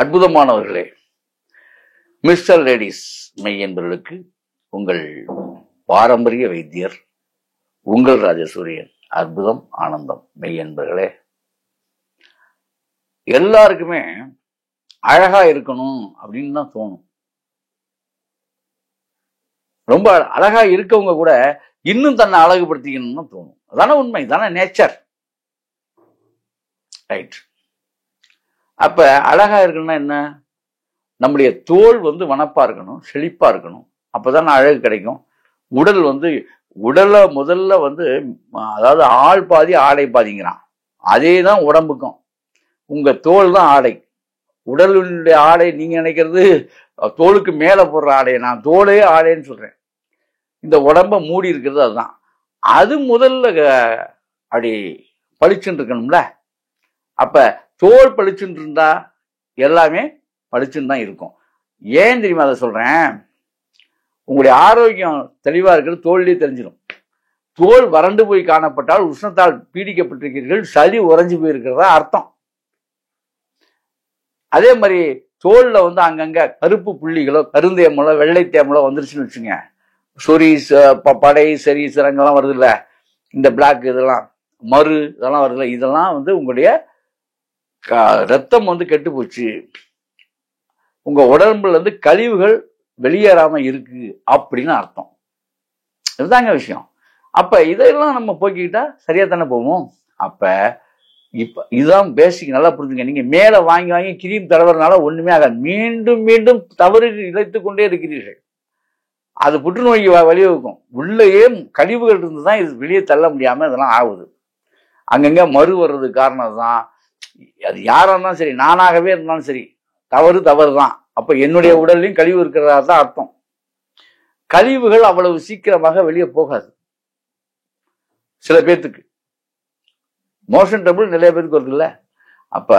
அற்புதமானவர்களே, mister ladies மெய் என்பவர்களுக்கு உங்கள் பாரம்பரிய வைத்தியர் உங்கள் ராஜசூரியன். அற்புதம் ஆனந்தம் மெய் என்பவர்களே, எல்லாருக்குமே அழகா இருக்கணும் அப்படின்னு தான் தோணும். ரொம்ப அழகா இருக்கவங்க கூட இன்னும் தன்னை அழகுபடுத்திக்கணும்னு தோணும். அதான உண்மை, தானே நேச்சர். ரைட். அப்ப அழகா இருக்கணும்னா என்ன? நம்முடைய தோல் வனப்பா இருக்கணும், செழிப்பா இருக்கணும். அப்பதான் அழகு கிடைக்கும். உடல் உடலை முதல்ல அதாவது ஆள் பாதி ஆடை பாதிங்கிறான். அதே தான் உடம்புக்கும். உங்க தோல் தான் ஆடை. உடலுடைய ஆடை நீங்க நினைக்கிறது தோலுக்கு மேல போடுற ஆடை. நான் தோலே ஆடைன்னு சொல்றேன். இந்த உடம்ப மூடி இருக்கிறது அதுதான். அது முதல்ல அப்படி பளிச்சுன்னு இருக்கணும்ல. அப்ப தோல் பளிச்சுன்னு இருந்தா எல்லாமே பளிச்சுன்னு தான் இருக்கும். ஏன் தெரியுமா அதை சொல்றேன்? உங்களுடைய ஆரோக்கியம் தெளிவா இருக்கிறது தோல்லே தெரிஞ்சிடும். தோல் வறண்டு போய் காணப்பட்டால் உஷ்ணத்தால் பீடிக்கப்பட்டிருக்கிறீர்கள், சளி உறைஞ்சு போயிருக்கிறதா அர்த்தம். அதே மாதிரி தோல்ல அங்கங்க கருப்பு புள்ளிகளோ கருந்தேமலோ வெள்ளை தேமலோ வந்துருச்சுன்னு வச்சுங்க, சொரிஸ் படை சரி சிறங்கெல்லாம் வருது இல்ல, இந்த பிளாக் இதெல்லாம் மறு இதெல்லாம் வருது இல்ல, இதெல்லாம் உங்களுடைய ரத்தம் கெட்டு போச்சு, உங்க உடம்புல கழிவுகள் வெளியேறாம இருக்கு அப்படின்னு அர்த்தம். இதுதாங்க விஷயம். அப்ப இதெல்லாம் நம்ம போக்கிக்கிட்டா சரியா தானே போவோம். அப்ப இப்ப இதுதான் பேசிக். நல்லா புரிஞ்சுங்க. நீங்க மேல வாங்கி வாங்கி கிரீம் தடவுறதுனால ஒண்ணுமே ஆகாது. மீண்டும் மீண்டும் தவறு இழைத்து கொண்டே இருக்கிறீர்கள். அது புற்றுநோய்க்கு வழிவகுக்கும். உள்ளேயே கழிவுகள் இருந்துதான் இது வெளியே தள்ள முடியாம இதெல்லாம் ஆகுது. அங்கங்க மறு வர்றதுக்கு காரணம் தான். அது யாரா இருந்தாலும் சரி, நானாகவே இருந்தாலும் சரி, தவறு தான். அப்ப என்னுடைய உடல்லையும் கழிவு இருக்கிறதா தான் அர்த்தம். கழிவுகள் அவ்வளவு சீக்கிரமாக வெளியே போகாது. சில பேர்த்துக்கு மோஷன் ட்ரபிள் நிறைய பேருக்கு வருது இல்ல. அப்ப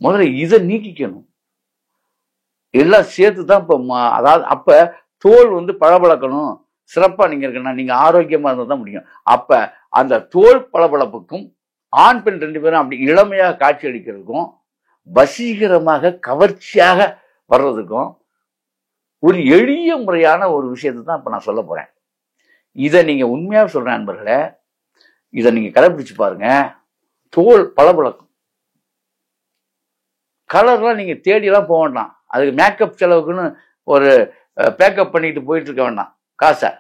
முதல்ல இதை நீக்கிக்கணும். எல்லாம் சேர்த்து தான் இப்ப அதாவது அப்ப தோல் பளபளக்கணும், சிறப்பா நீங்க இருக்கணும், நீங்க ஆரோக்கியமா இருந்தா தான் முடியும். அப்ப அந்த தோல் பளபளப்புக்கும் ஆண் பெண் ரெண்டு பேரும் அப்படி இளமையாக காட்சி அளிக்கிறதுக்கும் வசீகரமாக கவர்ச்சியாக வர்றதுக்கும் ஒரு எளிய முறையான ஒரு விஷயத்தை தான் இப்ப நான் சொல்ல போறேன். இதை நீங்க உண்மையா சொல்றேன் நண்பர்களே, இதை நீங்க கடைபிடிச்சு பாருங்க. தோல் பளபளக்கும். கலர்லாம் நீங்க தேடியெல்லாம் போக வேண்டாம். அதுக்கு மேக்கப் செலவுக்குன்னு ஒரு பேக்கப் பண்ணிட்டு போயிட்டு இருக்க வேண்டாம் காசை.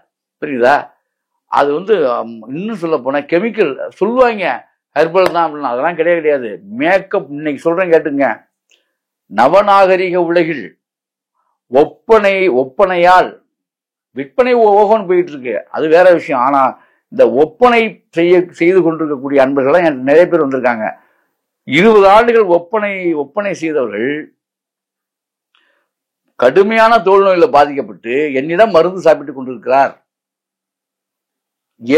புரியுதா? அது இன்னும் சொல்ல போனா கெமிக்கல் சொல்லுவாங்க, ஹெர்பல் தான் அப்படின்னு. அதெல்லாம் கிடையாது. மேக்கப் இன்னைக்கு சொல்றேன் கேட்டுங்க. நவநாகரிக உலகில் ஒப்பனையால் விற்பனை ஓகோன்னு போயிட்டு இருக்கு, அது வேற விஷயம். ஆனா இந்த ஒப்பனை செய்து கொண்டிருக்கக்கூடிய அன்பர்கள்லாம் எனக்கு நிறைய பேர் வந்திருக்காங்க. 20 ஆண்டுகள் ஒப்பனை செய்தவர்கள் கடுமையான தோல் நோயில பாதிக்கப்பட்டு என்னிடம் மருந்து சாப்பிட்டுக் கொண்டிருக்கிறார்.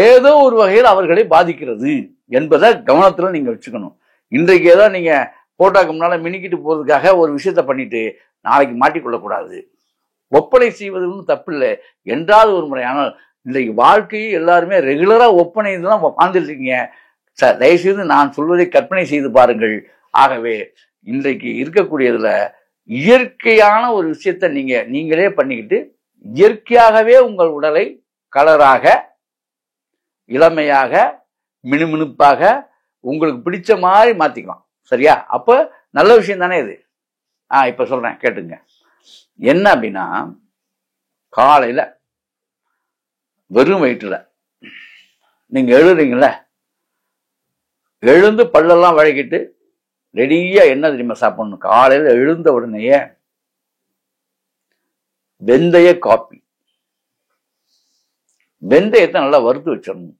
ஏதோ ஒரு வகையில் அவர்களை பாதிக்கிறது என்பதை கவனத்துல நீங்க வச்சுக்கணும். இன்றைக்கு ஏதோ நீங்க போட்டாக்கு முன்னால மினிக்கிட்டு போறதுக்காக ஒரு விஷயத்த பண்ணிட்டு நாளைக்கு மாட்டிக்கொள்ளக்கூடாது. ஒப்பனை செய்வது தப்பு இல்லை என்றாவது ஒரு முறை. ஆனால் இன்றைக்கு வாழ்க்கையை எல்லாருமே ரெகுலரா ஒப்பனை தான் வாழ்ந்துட்டு இருக்கீங்க. தயவுசெய்து நான் சொல்வதை கற்பனை செய்து பாருங்கள். ஆகவே இன்றைக்கு இருக்கக்கூடியதுல இயற்கையான ஒரு விஷயத்த நீங்களே பண்ணிக்கிட்டு இயற்கையாகவே உங்கள் உடலை கலராக, இளமையாக, மினுமினுப்பாக உங்களுக்கு பிடிச்ச மாதிரி மாத்திக்கலாம். சரியா? அப்ப நல்ல விஷயம் தானே இது. இப்ப சொல்றேன் கேட்டுங்க. என்ன அப்படின்னா, காலையில வெறும் வயிற்றுல நீங்க எழுதுறீங்கள, எழுந்து பல்லெல்லாம் வழக்கிட்டு ரெடியா என்ன தெரியுமா சாப்பிடணும்? காலையில எழுந்த உடனேயே வெந்தய காப்பி. வெந்தயத்தை நல்லா வறுத்து வச்சிடணும்.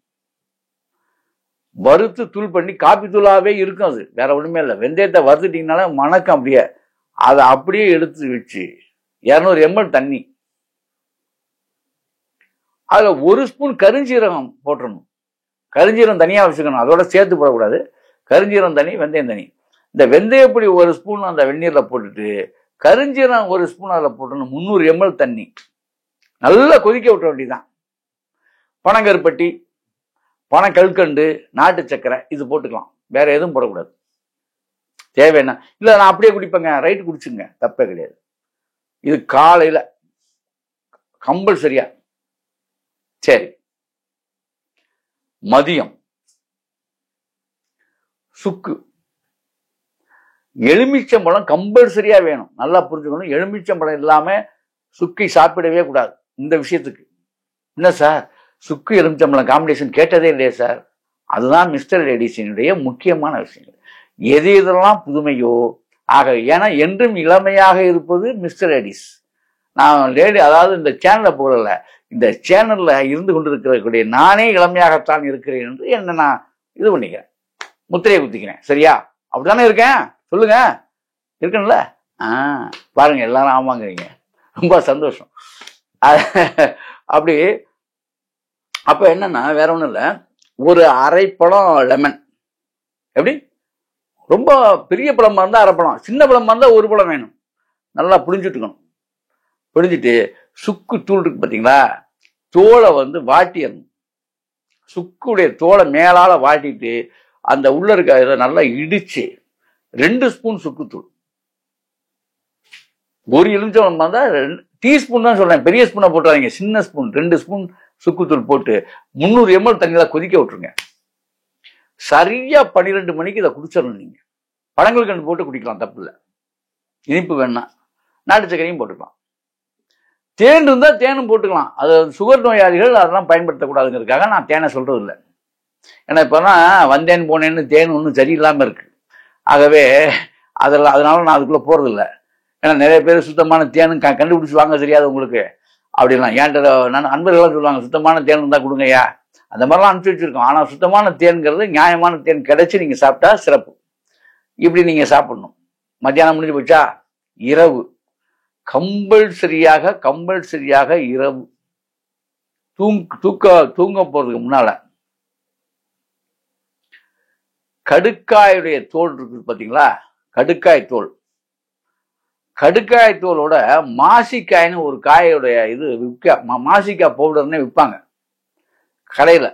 வறுத்து தூள் பண்ணி காப்பி தூளாவே இருக்கும். அது வேற ஒண்ணுமே இல்லை. வெந்தயத்தை வறுத்துட்டீங்கனால மணக்கம். அப்படியே அதை அப்படியே எடுத்து வச்சு 200 ml தண்ணி, அதுல 1 ஸ்பூன் கருஞ்சீரகம் போட்டுடணும். கருஞ்சீரகம் தனியா வச்சுக்கணும், அதோட சேர்த்து போடக்கூடாது. கருஞ்சீரகம் தனி, வெந்தயம் தனி. இந்த வெந்தயப்பொடி 1 ஸ்பூன் அந்த வெந்நீர்ல போட்டுட்டு கருஞ்சீரகம் 1 ஸ்பூன் அதில் போட்டணும். 300 ml தண்ணி நல்லா கொதிக்க விட்ட வேண்டியதான். பனங்கருப்பட்டி, பனங்கல்கண்டு, நாட்டு சக்கரை இது போட்டுக்கலாம். வேற எதுவும் போடக்கூடாது. தேவைன்னா இல்லை நான் அப்படியே குடிப்பேங்க, ரைட்டு குடிச்சுங்க, தப்பே கிடையாது. இது காலையில் கம்பல்சரியா. சரி, மதியம் சுக்கு, எலுமிச்சம்பழம் கம்பல்சரியா வேணும். நல்லா புரிஞ்சுக்கணும், எலுமிச்சம்பழம் இல்லாம சுக்கை சாப்பிடவே கூடாது. இந்த விஷயத்துக்கு என்ன சார் சுக்கு எலுமிச்சம்பழம் காம்பினேஷன் கேட்டதே இல்லையா சார்? அதுதான் மிஸ்டர் எடிசனுடைய முக்கியமான விஷயங்கள். எது எதெல்லாம் புதுமையோ ஆக, ஏன்னா என்றும் இளமையாக இருப்பது மிஸ்டர் எடிஸ். நான் அதாவது இந்த சேனலை போடல, இந்த சேனல்ல இருந்து கொண்டிருக்கக்கூடிய நானே இளமையாகத்தான் இருக்கிறேன் என்று என்ன நான் இது பண்ணிக்கிறேன், முத்திரையை குத்திக்கிறேன். சரியா? அப்படித்தானே இருக்கேன்? சொல்லுங்க, இருக்கேன்ல? பாருங்க எல்லாரும் ஆமாங்கிறீங்க, ரொம்ப சந்தோஷம். அப்படி அப்ப என்னன்னா வேற ஒண்ணும் இல்ல, ஒரு அரை பழம் லெமன். எப்படி? ரொம்ப பெரிய பழமா இருந்தா அரை பழம், சின்ன பழமா இருந்தா ஒரு பழம் வேணும். நல்லா புளிஞ்சுட்டுக்கணும். புளிஞ்சிட்டு சுக்கு தூள் இருக்கு பாத்தீங்களா, தோலை வாட்டிடணும். சுக்குடைய தோலை மேலால வாட்டிட்டு அந்த உள்ள இருக்க இதை நல்லா இடிச்சு 2 ஸ்பூன் சுக்குத்தூள், ஒரு எலுமிச்சம்பழம் இருந்தா டீஸ்பூன் தான் சொல்றேன், பெரிய ஸ்பூனை போட்டுறாதீங்க, சின்ன ஸ்பூன் 2 ஸ்பூன் சுக்குத்தூள் போட்டு 300 ml தண்ணியில கொதிக்க விட்டுருங்க. சரியா 12 மணிக்கு இதை குடிச்சிடணும். நீங்க பழங்கள் கண்டு போட்டு குடிக்கலாம், தப்பு இல்லை. இனிப்பு வேணா நாட்டு சர்க்கரையும் போட்டுக்கலாம். தேன் இருந்தா தேனும் போட்டுக்கலாம். அது சுகர் நோயாளிகள் அதெல்லாம் பயன்படுத்தக்கூடாதுங்கிறதுக்காக நான் தேனை சொல்றது இல்லை. ஏன்னா இப்பதான் வந்தேன் போனேன்னு தேன் ஒன்றும் சரியில்லாம இருக்கு. ஆகவே அதனால நான் அதுக்குள்ள போறது இல்லை. ஏன்னா நிறைய பேர் சுத்தமான தேனும் கண்டுபிடிச்சு வாங்க தெரியாது உங்களுக்கு அப்படின்லாம் ஏன்ட்ட நண்பர்கள்லாம் சொல்லுவாங்க, சுத்தமான தேன் இருந்தா கொடுங்கய்யா, அந்த மாதிரிலாம் அனுப்பிச்சு வச்சிருக்கோம். ஆனா சுத்தமான தேன்கிறது நியாயமான தேன் கிடைச்சி நீங்க சாப்பிட்டா சிறப்பு. இப்படி நீங்க சாப்பிடணும். மத்தியானம் முடிஞ்சு போச்சா, இரவு கம்பல்சரியாக இரவு தூங்க போறதுக்கு முன்னால கடுக்காயுடைய தோல் இருக்கு பாத்தீங்களா, கடுக்காய் தோலோட மாசிக்காய்னு ஒரு காயோடைய இது மாசிக்காய் பவுடர்னே விற்பாங்க கடையில.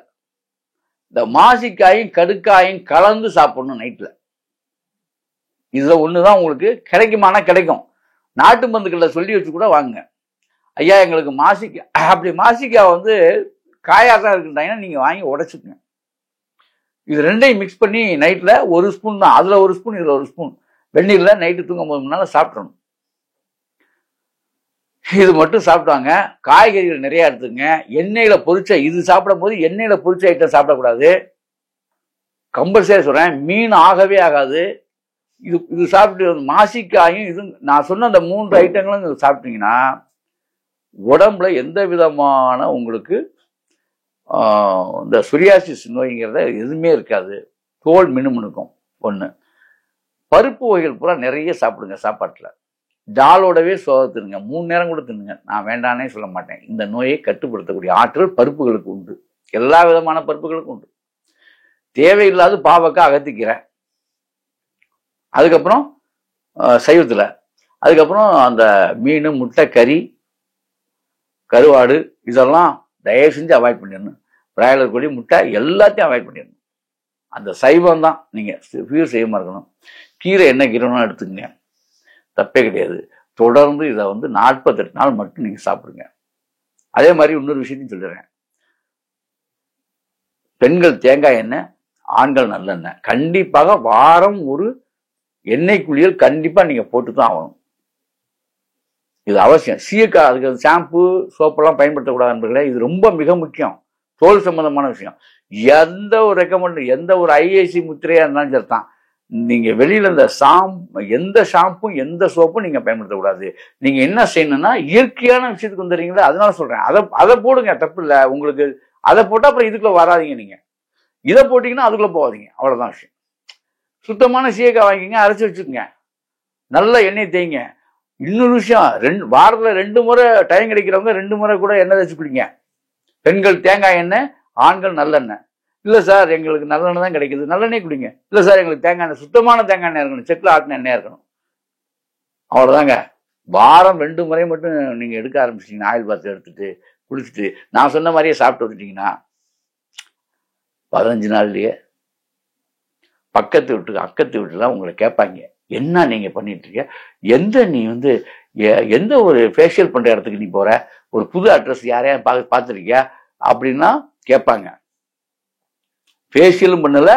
இந்த மாசிக்காயும் கடுக்காயும் கலந்து சாப்பிடணும் நைட்ல. இதுல ஒண்ணுதான் உங்களுக்கு கிடைக்குமானா கிடைக்கும். நாட்டு மருந்துகளை சொல்லி வச்சு கூட வாங்குங்க. ஐயா எங்களுக்கு மாசிக்காய், அப்படி மாசிக்காய் காயாதான் இருக்குன்றாங்கன்னா நீங்க வாங்கி உடைச்சுக்குங்க. இது ரெண்டையும் மிக்ஸ் பண்ணி நைட்ல 1 ஸ்பூன் தான், அதுல 1 ஸ்பூன் இதுல 1 ஸ்பூன் வெந்நீர்ல நைட்டு தூங்கும் போது முன்னால சாப்பிடணும். இது மட்டும் சாப்பிட்டாங்க. காய்கறிகள் நிறைய எடுத்துங்க. எண்ணெயில பொரிச்ச இது சாப்பிடும் போது எண்ணெயில பொரிச்ச ஐட்டம் சாப்பிடக்கூடாது, கம்பல்சரி சொல்றேன். மீன் ஆகவே ஆகாது. இது சாப்பிட்டு மாசிக்காயும் இது நான் சொன்ன அந்த 3 ஐட்டங்களும் சாப்பிட்டீங்கன்னா உடம்புல எந்த விதமான உங்களுக்கு இந்த சொரியாசிஸ் நோய்ங்கிறத எதுவுமே இருக்காது. தோல் மினுமினுக்கும். ஒண்ணு. பருப்பு வகைகள் பூரா நிறைய சாப்பிடுங்க. சாப்பாட்டுல டாலோடவே சோதத்துருங்க, 3 நேரம் கூட தின்னுங்க. நான் வேண்டானே சொல்ல மாட்டேன். இந்த நோயை கட்டுப்படுத்தக்கூடிய ஆற்றல் பருப்புகளுக்கு உண்டு, எல்லா விதமான பருப்புகளுக்கும் உண்டு. தேவையில்லாத பாவக்காய், அகத்திக்கிறேன், அதுக்கப்புறம் சைவத்துல, அதுக்கப்புறம் அந்த மீன், முட்டை, கறி, கருவாடு இதெல்லாம் தயவு செஞ்சு அவாய்ட் பண்ணிடணும். பிராய்லர் கோழி, முட்டை எல்லாத்தையும் அவாய்ட் பண்ணிடணும். அந்த சைவம் தான் நீங்க பியூர் சைவமா இருக்கணும். கீரை என்ன கீரைனா எடுத்துக்கங்க, தப்பே கிடையாது. தொடர்ந்து இதை 48 நாள் மட்டும் நீங்க சாப்பிடுங்க. அதே மாதிரி இன்னொரு விஷயத்தையும் சொல்லுறேன், பெண்கள் தேங்காய் எண்ணெய், ஆண்கள் நல்லெண்ணெய் கண்டிப்பாக வாரம் ஒரு எண்ணெய் குளியல் கண்டிப்பா நீங்க போட்டுதான் ஆகணும். இது அவசியம். சீயக்காய், அதுக்கு ஷாம்பு சோப்பெல்லாம் பயன்படுத்தக்கூடாது நண்பர்களே. இது ரொம்ப மிக முக்கியம், தோல் சம்பந்தமான விஷயம். எந்த ஒரு ரெக்கமெண்ட், எந்த ஒரு ஐஏசி முத்திரையா இருந்தாலும் சரிதான், நீங்க வெளியில இந்த எந்த ஷாம்பும் எந்த சோப்பும் நீங்க பயன்படுத்தக்கூடாது. நீங்க என்ன செய்யணும்னா இயற்கையான விஷயத்துக்கு வந்துடுறீங்களா, அதனால சொல்றேன். அதை போடுங்க, தப்பு இல்லை. உங்களுக்கு அதை போட்டா அப்புறம் இதுக்குள்ள வராதிங்க. நீங்க இதை போட்டீங்கன்னா அதுக்குள்ள போகாதீங்க, அவ்வளவுதான் விஷயம். சுத்தமான சீயக்காய் வாங்கிங்க, அரைச்சி வச்சுக்கோங்க, நல்ல எண்ணெய் தேய்ங்க. இன்னொரு விஷயம், வாரத்துல 2 முறை டைம் கிடைக்கிறவங்க 2 முறை கூட எண்ணெய் தேய்ச்சி குடிங்க. பெண்கள் தேங்காய் எண்ணெய், ஆண்கள் நல்லெண்ணெய். இல்ல சார் எங்களுக்கு நல்லெண்ணெய் தான் கிடைக்குது, நல்லெண்ணெய் குடிங்க. இல்ல சார் எங்களுக்கு தேங்காய் எண்ணெய், சுத்தமான தேங்காய் எண்ணெய் இருக்கணும், செக்குல ஆட்டின எண்ணெய் இருக்கணும். அவ்வளவுதாங்க. வாரம் 2 முறை மட்டும் நீங்க எடுக்க ஆரம்பிச்சிட்டீங்கன்னா, ஆயில் பாத் எடுத்துட்டு குளிச்சுட்டு நான் சொன்ன மாதிரியே சாப்பிட்டு வந்துட்டீங்கன்னா 15 நாள்லயே பக்கத்து வீட்டுக்கு அக்கத்து வீட்டுலாம் உங்களை கேட்பாங்க, என்ன நீங்க பண்ணிட்டு இருக்க, நீ வந்து எந்த ஒரு ஃபேஷியல் பண்ற இடத்துக்கு நீ போற, ஒரு புது அட்ரஸ் யாரையா பார்த்துருக்கியா அப்படின்னா கேட்பாங்க. ஃபேஷியலும் பண்ணல,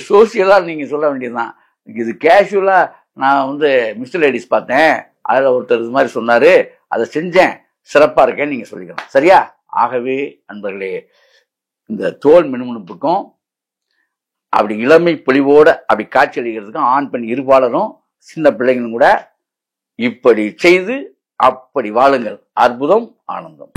சோசியலா நீங்க சொல்ல வேண்டியதுதான். இது கேஷுவலா நான் வந்து மிஸ்டர் லேடிஸ் பார்த்தேன், அதுல ஒருத்தர் இது மாதிரி சொன்னாரு, அதை செஞ்சேன், சிறப்பா இருக்கேன்னு நீங்க சொல்லிக்கலாம். சரியா? ஆகவே நண்பர்களே, இந்த தோல் மினுமினுப்புக்கும் அப்படி இளமை பொலிவோட அப்படி காட்சி அளிக்கிறதுக்கும் ஆண் பெண் இருபாலரும் சின்ன பிள்ளைங்களும் கூட இப்படி செய்து அப்படி வாழுங்கள். அற்புதம், ஆனந்தம்.